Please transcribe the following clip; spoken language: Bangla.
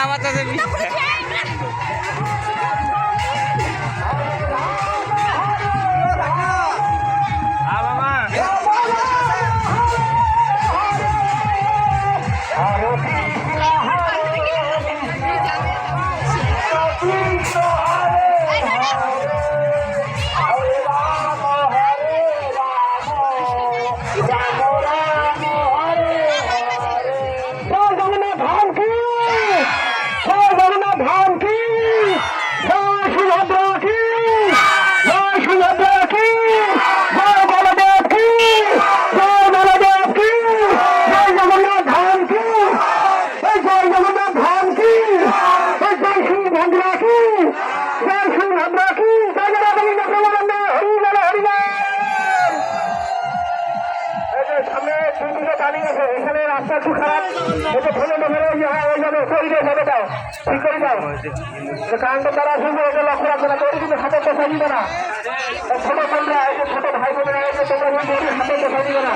দাবাত আছে কারণটা তারা শুনবে এটা লক্ষ্য রাখবে না তোর কিন্তু হাতে বসা দিবে না ছোট বোনরা ছোট ভাই বোনেরা তোমরা কিন্তু হাতে বসা দিবে না